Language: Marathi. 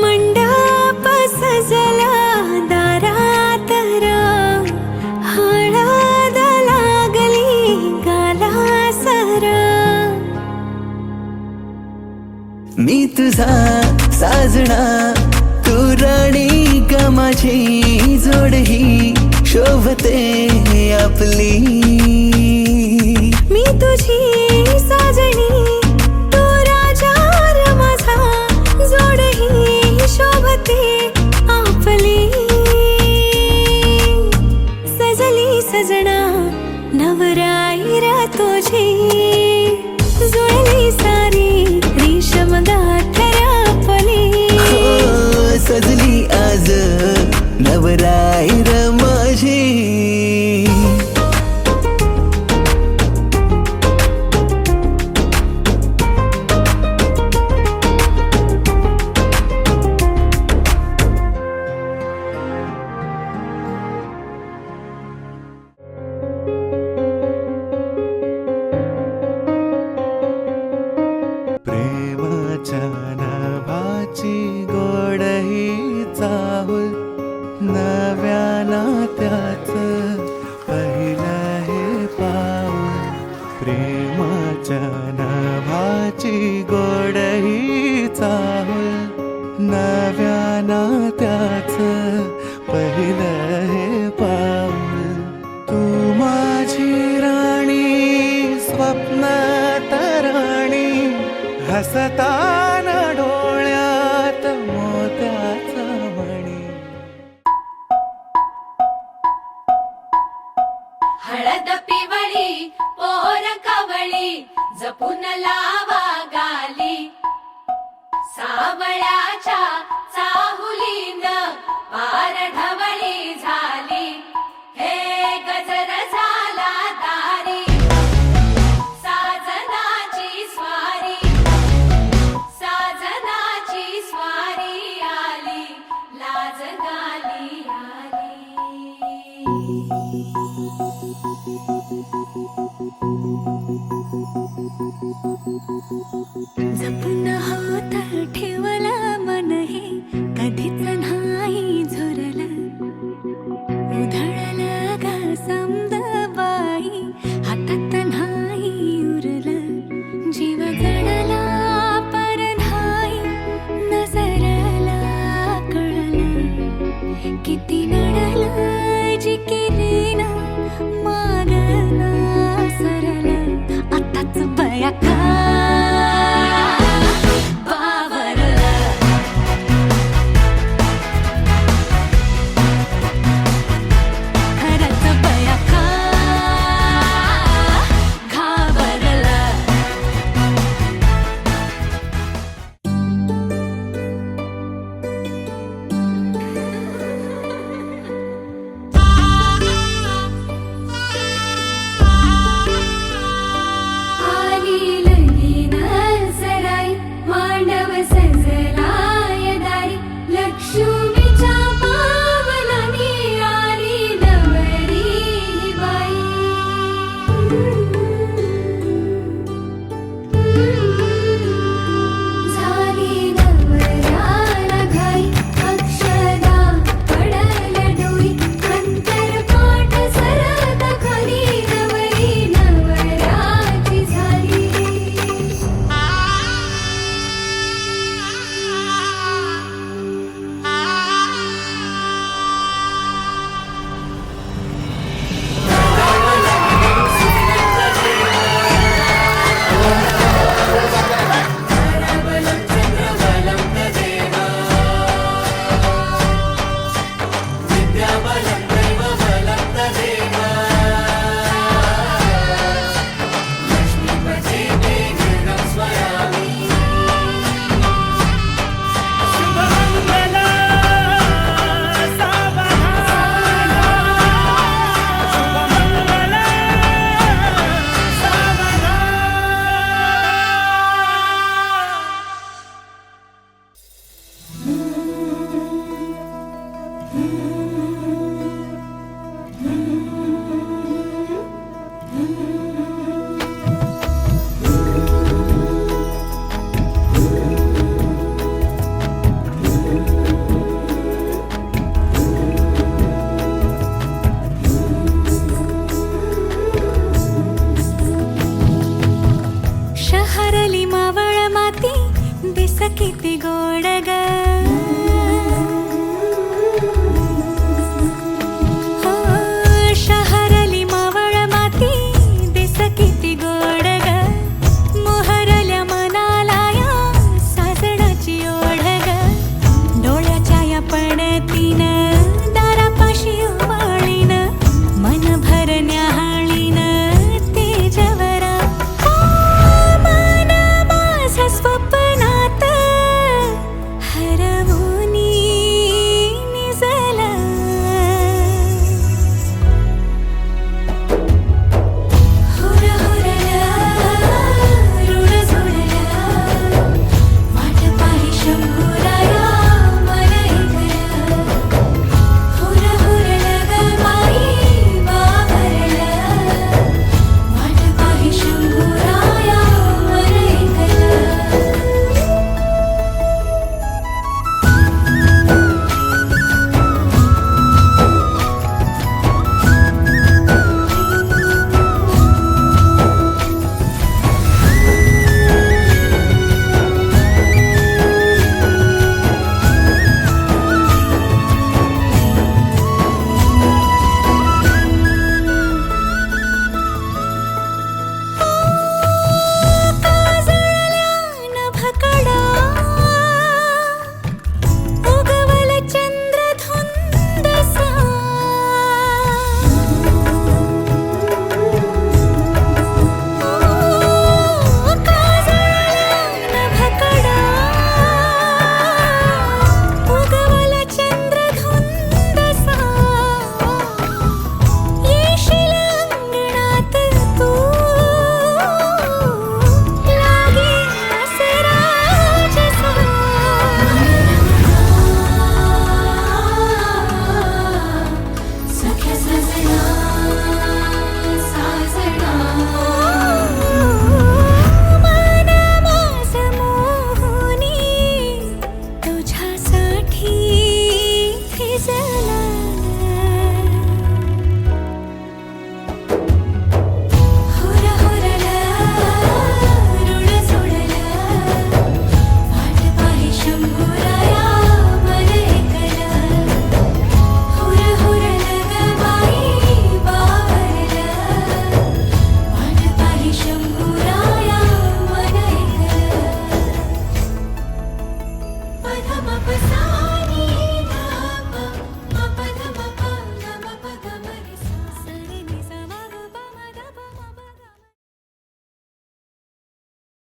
मंडप सजला दारात राम, हळद लागली गाला सर. मी तुझा साजना, तू राणी ग माझी जोड ही शोभते आपली. मी तुझी साजणी, तू राजा र माझा, जोड ही शोभते आपली. सजली सजना नवराई र तुझी, जुळली सारी रेशम गाठर आपली. हो सजली आज नवराई र माझी. प्रेमाच्या नभाची गोड ही चाहूल, नव्या नात्याच पहिलं हे पाऊल. प्रेमाच्या नभाची गोड ही चाहूल, नव्या नात्याच पहिलं हे पाऊल. तू माझी राणी स्वप्नात राणी, हसताना डोळ्यात मोत्याचा मणी. हळद पिवळी पोर कवळी, जपून लावा गाली. सावळ्याच्या चाहुलीन पार ढवळी झाली. हे गजर झाला दारी, साजनाची स्वारी. साजनाची स्वारी आली, लाज गाली आली. जपून होत ठेवला मन हे, कधीच नाही झुरलं. उधळलं ग समद बाई, हातात नाही उरलं. जीव जडला पर नाही नजरला कळलं. किती नडलं जी केली ना मागना सरलं. आताच बया का आली म प सा